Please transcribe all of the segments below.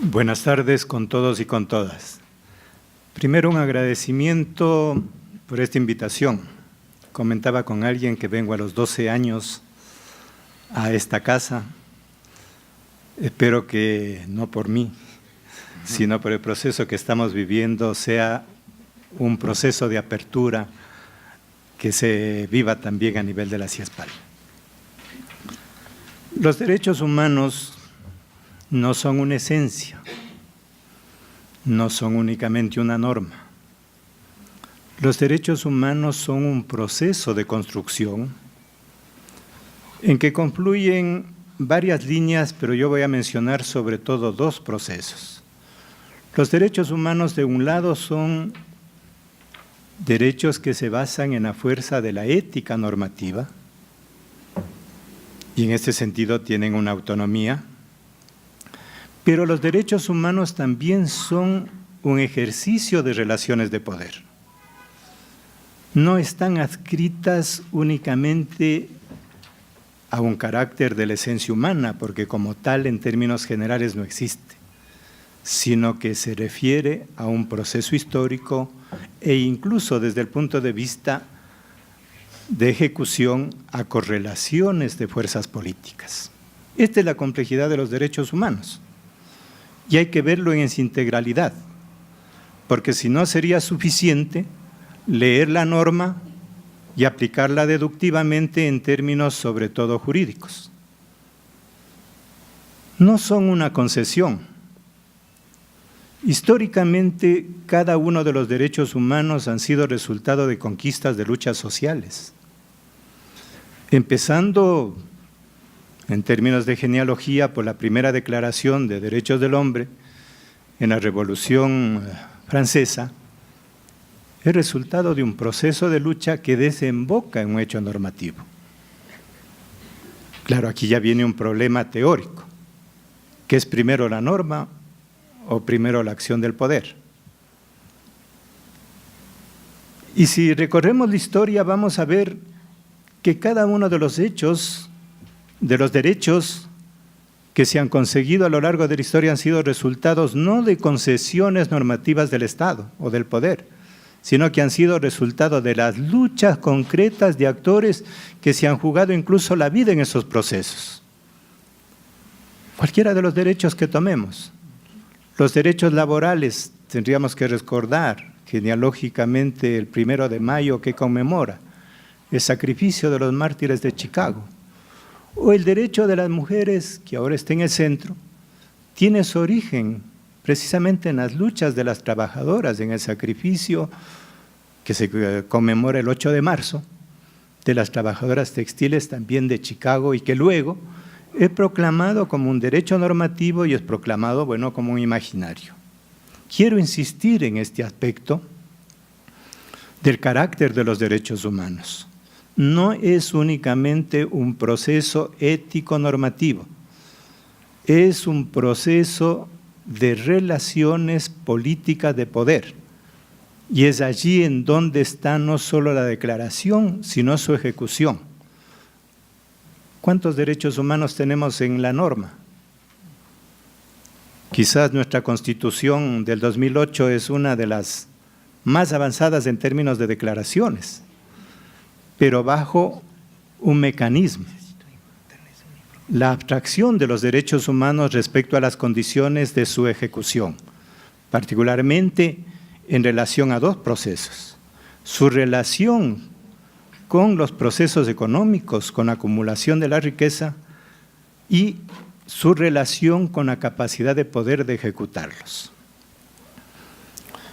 Buenas tardes con todos y con todas. Primero, un agradecimiento por esta invitación. Comentaba con alguien que vengo a los 12 años a esta casa. Espero que no por mí, sino por el proceso que estamos viviendo, sea un proceso de apertura que se viva también a nivel de la CIESPAL. Los derechos humanos no son una esencia, no son únicamente una norma. Los derechos humanos son un proceso de construcción en que confluyen varias líneas, pero yo voy a mencionar sobre todo dos procesos. Los derechos humanos, de un lado, son derechos que se basan en la fuerza de la ética normativa y en este sentido tienen una autonomía. Pero los derechos humanos también son un ejercicio de relaciones de poder. No están adscritas únicamente a un carácter de la esencia humana, porque como tal en términos generales no existe, sino que se refiere a un proceso histórico e incluso desde el punto de vista de ejecución a correlaciones de fuerzas políticas. Esta es la complejidad de los derechos humanos. Y hay que verlo en su integralidad, porque si no sería suficiente leer la norma y aplicarla deductivamente en términos sobre todo jurídicos. No son una concesión. Históricamente, cada uno de los derechos humanos han sido resultado de conquistas de luchas sociales, empezando en términos de genealogía, por la primera declaración de derechos del hombre en la Revolución Francesa, es resultado de un proceso de lucha que desemboca en un hecho normativo. Claro, aquí ya viene un problema teórico, ¿qué es primero la norma o primero la acción del poder? Y si recorremos la historia, vamos a ver que cada uno de los hechos, de los derechos que se han conseguido a lo largo de la historia han sido resultados no de concesiones normativas del Estado o del poder, sino que han sido resultado de las luchas concretas de actores que se han jugado incluso la vida en esos procesos. Cualquiera de los derechos que tomemos. Los derechos laborales, tendríamos que recordar genealógicamente el 1 de mayo que conmemora el sacrificio de los mártires de Chicago. O el derecho de las mujeres, que ahora está en el centro, tiene su origen precisamente en las luchas de las trabajadoras, en el sacrificio que se conmemora el 8 de marzo, de las trabajadoras textiles también de Chicago, y que luego es proclamado como un derecho normativo y es proclamado, bueno, como un imaginario. Quiero insistir en este aspecto del carácter de los derechos humanos. No es únicamente un proceso ético-normativo, es un proceso de relaciones políticas de poder. Y es allí en donde está no solo la declaración, sino su ejecución. ¿Cuántos derechos humanos tenemos en la norma? Quizás nuestra Constitución del 2008 es una de las más avanzadas en términos de declaraciones, pero bajo un mecanismo, la abstracción de los derechos humanos respecto a las condiciones de su ejecución, particularmente en relación a dos procesos: su relación con los procesos económicos, con la acumulación de la riqueza, y su relación con la capacidad de poder de ejecutarlos.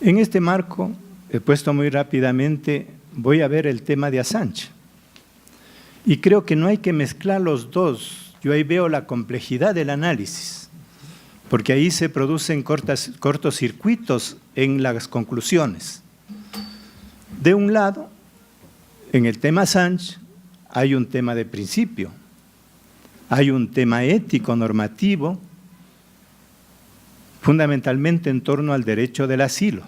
En este marco, he puesto muy rápidamente, voy a ver el tema de Assange. Y creo que no hay que mezclar los dos. Yo ahí veo la complejidad del análisis, porque ahí se producen cortocircuitos en las conclusiones. De un lado, en el tema Assange, hay un tema de principio, hay un tema ético, normativo, fundamentalmente en torno al derecho del asilo.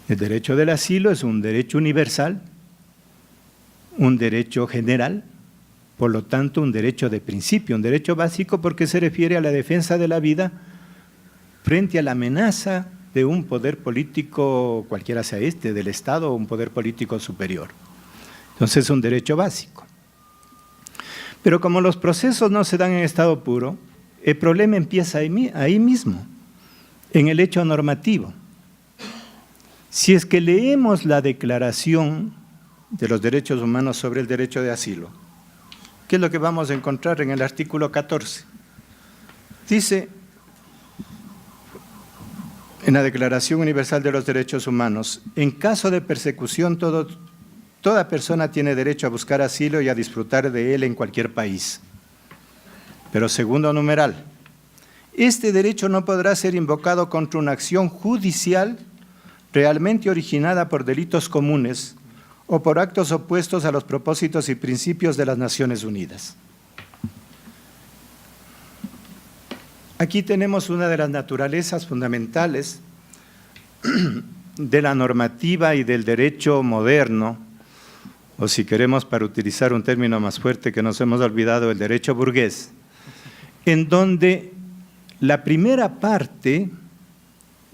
El derecho del asilo es un derecho universal, un derecho general, por lo tanto un derecho de principio, un derecho básico porque se refiere a la defensa de la vida frente a la amenaza de un poder político, cualquiera sea este, del Estado o un poder político superior. Entonces es un derecho básico. Pero como los procesos no se dan en estado puro, el problema empieza ahí mismo, en el hecho normativo. Si es que leemos la Declaración de los Derechos Humanos sobre el derecho de asilo, ¿qué es lo que vamos a encontrar en el artículo 14? Dice, en la Declaración Universal de los Derechos Humanos, en caso de persecución, toda persona tiene derecho a buscar asilo y a disfrutar de él en cualquier país. Pero segundo numeral, este derecho no podrá ser invocado contra una acción judicial realmente originada por delitos comunes o por actos opuestos a los propósitos y principios de las Naciones Unidas. Aquí tenemos una de las naturalezas fundamentales de la normativa y del derecho moderno, o si queremos, para utilizar un término más fuerte que nos hemos olvidado, el derecho burgués, en donde la primera parte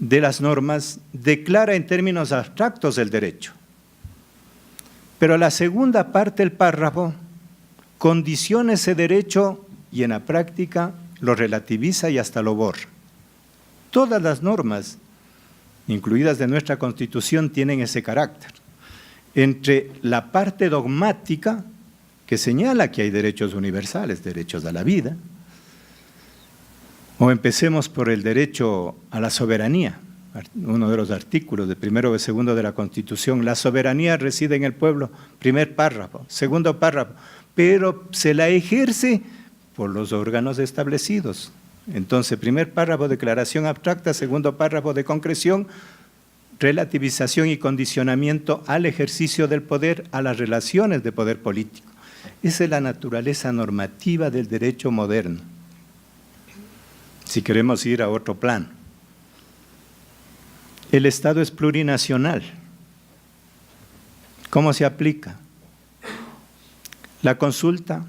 de las normas declara en términos abstractos el derecho, pero la segunda parte del párrafo condiciona ese derecho y en la práctica lo relativiza y hasta lo borra. Todas las normas, incluidas de nuestra Constitución, tienen ese carácter. Entre la parte dogmática, que señala que hay derechos universales, derechos a la vida, o empecemos por el derecho a la soberanía, uno de los artículos del primero y segundo de la Constitución, la soberanía reside en el pueblo, primer párrafo, segundo párrafo, pero se la ejerce por los órganos establecidos. Entonces, primer párrafo, declaración abstracta, segundo párrafo de concreción, relativización y condicionamiento al ejercicio del poder, a las relaciones de poder político. Esa es la naturaleza normativa del derecho moderno. Si queremos ir a otro plano, el Estado es plurinacional. ¿Cómo se aplica? La consulta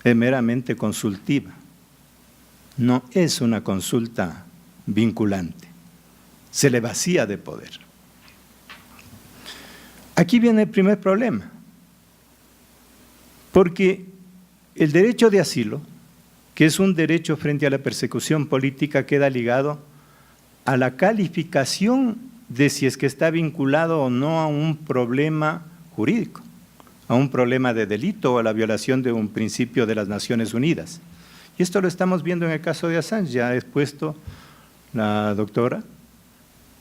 es meramente consultiva, no es una consulta vinculante, se le vacía de poder. Aquí viene el primer problema, porque el derecho de asilo, que es un derecho frente a la persecución política, queda ligado a la calificación de si es que está vinculado o no a un problema jurídico, a un problema de delito o a la violación de un principio de las Naciones Unidas. Y esto lo estamos viendo en el caso de Assange, ya ha expuesto la doctora,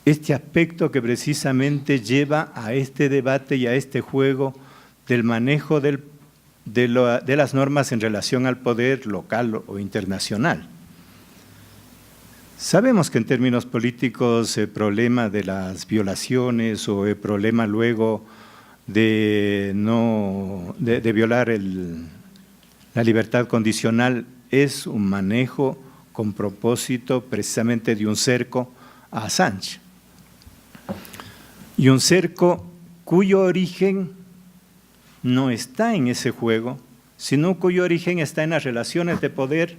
este aspecto que precisamente lleva a este debate y a este juego del manejo de las normas en relación al poder local o internacional. Sabemos que en términos políticos el problema de las violaciones o el problema luego de violar la libertad condicional es un manejo con propósito precisamente de un cerco a Assange. Y un cerco cuyo origen no está en ese juego, sino cuyo origen está en las relaciones de poder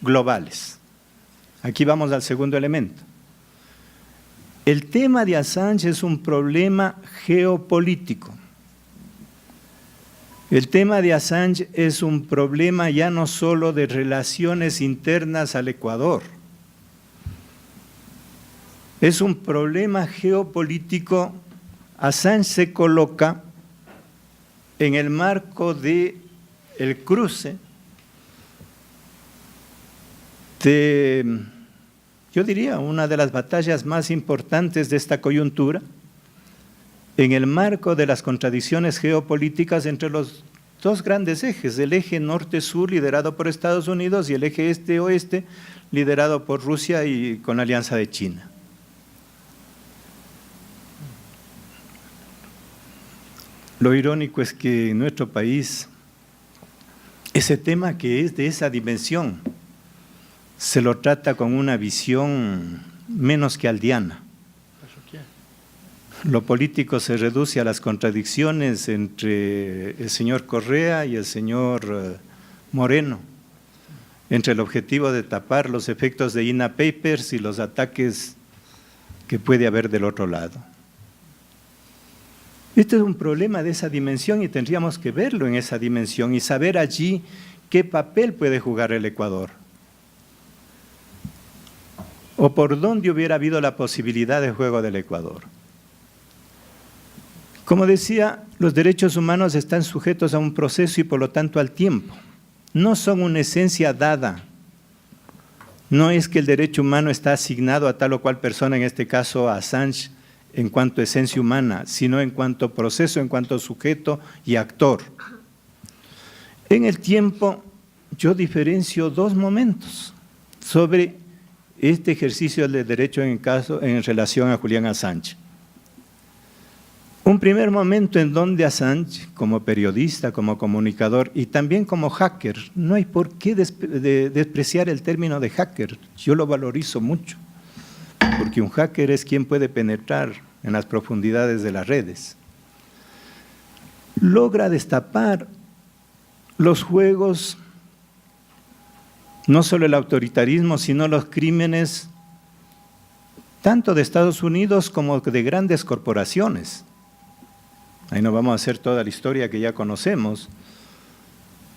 globales. Aquí vamos al segundo elemento. El tema de Assange es un problema geopolítico. El tema de Assange es un problema ya no solo de relaciones internas al Ecuador. Es un problema geopolítico. Assange se coloca en el marco del cruce de, yo diría, una de las batallas más importantes de esta coyuntura, en el marco de las contradicciones geopolíticas entre los dos grandes ejes, el eje norte-sur liderado por Estados Unidos y el eje este-oeste liderado por Rusia y con la alianza de China. Lo irónico es que en nuestro país ese tema que es de esa dimensión se lo trata con una visión menos que aldeana. lo político se reduce a las contradicciones entre el señor Correa y el señor Moreno, entre el objetivo de tapar los efectos de INA Papers y los ataques que puede haber del otro lado. Este es un problema de esa dimensión y tendríamos que verlo en esa dimensión y saber allí qué papel puede jugar el Ecuador. O por dónde hubiera habido la posibilidad de juego del Ecuador. Como decía, los derechos humanos están sujetos a un proceso y por lo tanto al tiempo. No son una esencia dada. No es que el derecho humano está asignado a tal o cual persona, en este caso a Assange, en cuanto a esencia humana, sino en cuanto a proceso, en cuanto a sujeto y actor. En el tiempo, yo diferencio dos momentos sobre este ejercicio del derecho en relación a Julian Assange. Un primer momento en donde Assange, como periodista, como comunicador y también como hacker, no hay por qué despreciar el término de hacker, yo lo valorizo mucho, porque un hacker es quien puede penetrar en las profundidades de las redes. Logra destapar los juegos, no solo el autoritarismo, sino los crímenes, tanto de Estados Unidos como de grandes corporaciones. Ahí no vamos a hacer toda la historia que ya conocemos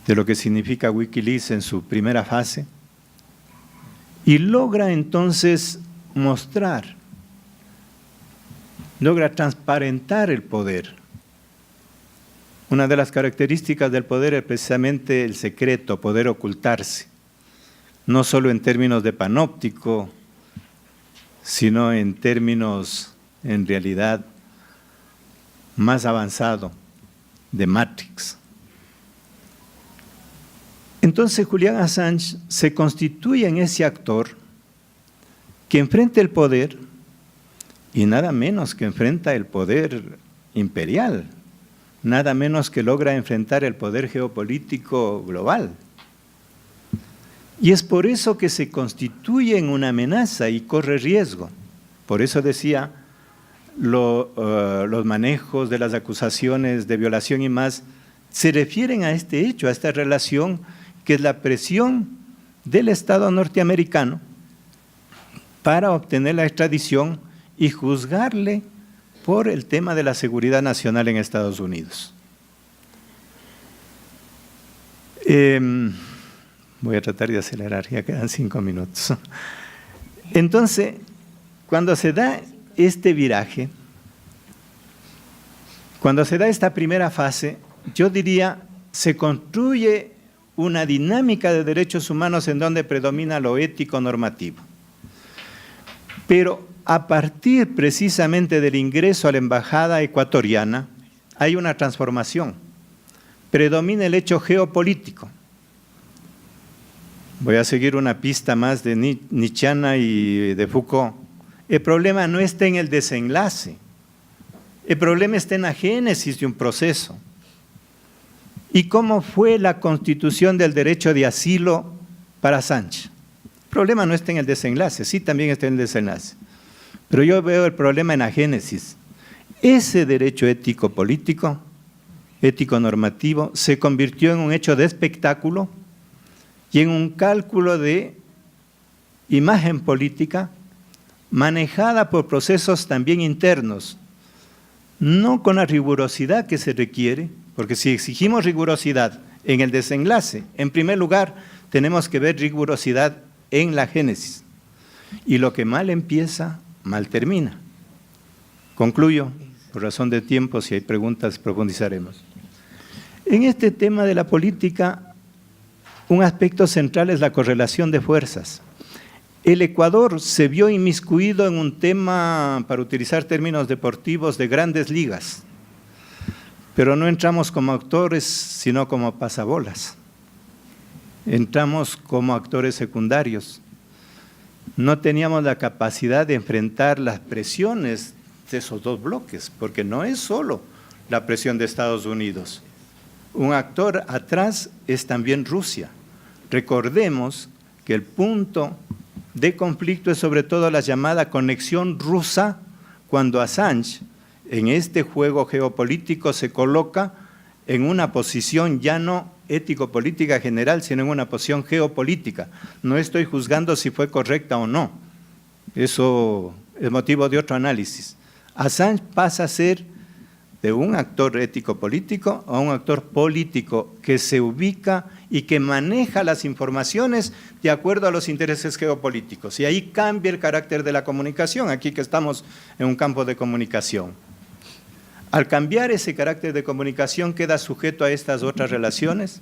de lo que significa Wikileaks en su primera fase. Y logra entonces mostrar, logra transparentar el poder. Una de las características del poder es precisamente el secreto, poder ocultarse. No solo en términos de panóptico, sino en términos, en realidad, más avanzado de Matrix. Entonces Julian Assange se constituye en ese actor que enfrenta el poder y nada menos que enfrenta el poder imperial, nada menos que logra enfrentar el poder geopolítico global. Y es por eso que se constituye en una amenaza y corre riesgo. Por eso decía, los manejos de las acusaciones de violación y más se refieren a este hecho, a esta relación que es la presión del Estado norteamericano para obtener la extradición y juzgarle por el tema de la seguridad nacional en Estados Unidos. Voy a tratar de acelerar, ya quedan 5 minutos. Entonces, cuando se da este viraje, cuando se da esta primera fase, yo diría, se construye una dinámica de derechos humanos en donde predomina lo ético normativo. Pero a partir precisamente del ingreso a la embajada ecuatoriana, hay una transformación. Predomina el hecho geopolítico. Voy a seguir una pista más de Nietzscheana y de Foucault. El problema no está en el desenlace, el problema está en la génesis de un proceso. ¿Y cómo fue la constitución del derecho de asilo para Assange? El problema no está en el desenlace, sí también está en el desenlace, pero yo veo el problema en la génesis. Ese derecho ético-político, ético-normativo, se convirtió en un hecho de espectáculo y en un cálculo de imagen política manejada por procesos también internos, no con la rigurosidad que se requiere, porque si exigimos rigurosidad en el desenlace, en primer lugar, tenemos que ver rigurosidad en la génesis. Y lo que mal empieza, mal termina. Concluyo, por razón de tiempo, si hay preguntas, profundizaremos. En este tema de la política, un aspecto central es la correlación de fuerzas. El Ecuador se vio inmiscuido en un tema, para utilizar términos deportivos, de grandes ligas, pero no entramos como actores, sino como pasabolas. Entramos como actores secundarios. No teníamos la capacidad de enfrentar las presiones de esos dos bloques, porque no es solo la presión de Estados Unidos. Un actor atrás es también Rusia. Recordemos que el punto de conflicto es sobre todo la llamada conexión rusa, cuando Assange en este juego geopolítico se coloca en una posición ya no ético-política general, sino en una posición geopolítica. No estoy juzgando si fue correcta o no. Eso es motivo de otro análisis. Assange pasa a ser de un actor ético-político a un actor político que se ubica y que maneja las informaciones de acuerdo a los intereses geopolíticos. Y ahí cambia el carácter de la comunicación, aquí que estamos en un campo de comunicación. Al cambiar ese carácter de comunicación, queda sujeto a estas otras relaciones.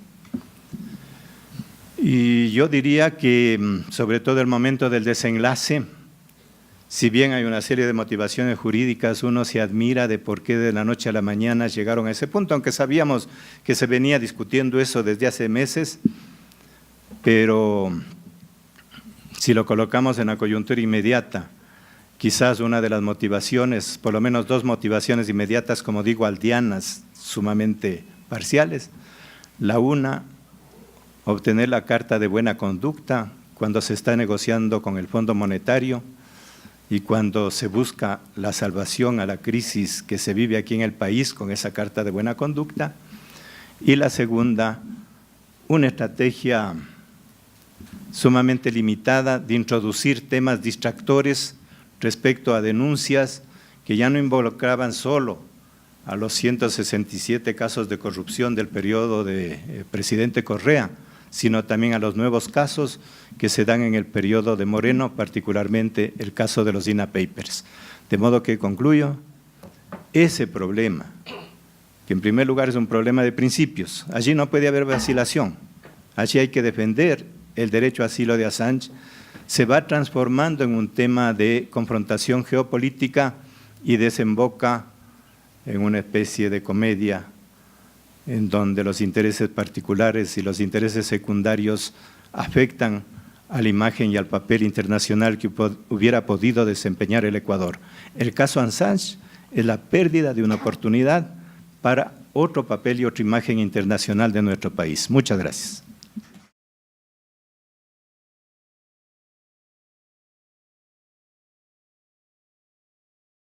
Y yo diría que, sobre todo el momento del desenlace, si bien hay una serie de motivaciones jurídicas, uno se admira de por qué de la noche a la mañana llegaron a ese punto, aunque sabíamos que se venía discutiendo eso desde hace meses, pero si lo colocamos en la coyuntura inmediata, quizás una de las motivaciones, por lo menos dos motivaciones inmediatas, como digo, aldeanas, sumamente parciales. La una, obtener la carta de buena conducta cuando se está negociando con el Fondo Monetario y cuando se busca la salvación a la crisis que se vive aquí en el país con esa carta de buena conducta. Y la segunda, una estrategia sumamente limitada de introducir temas distractores respecto a denuncias que ya no involucraban solo a los 167 casos de corrupción del periodo de presidente Correa, sino también a los nuevos casos que se dan en el periodo de Moreno, particularmente el caso de los DINA Papers. De modo que concluyo, ese problema, que en primer lugar es un problema de principios, allí no puede haber vacilación, allí hay que defender el derecho a asilo de Assange, se va transformando en un tema de confrontación geopolítica y desemboca en una especie de comedia en donde los intereses particulares y los intereses secundarios afectan a la imagen y al papel internacional que hubiera podido desempeñar el Ecuador. El caso Assange es la pérdida de una oportunidad para otro papel y otra imagen internacional de nuestro país. Muchas gracias.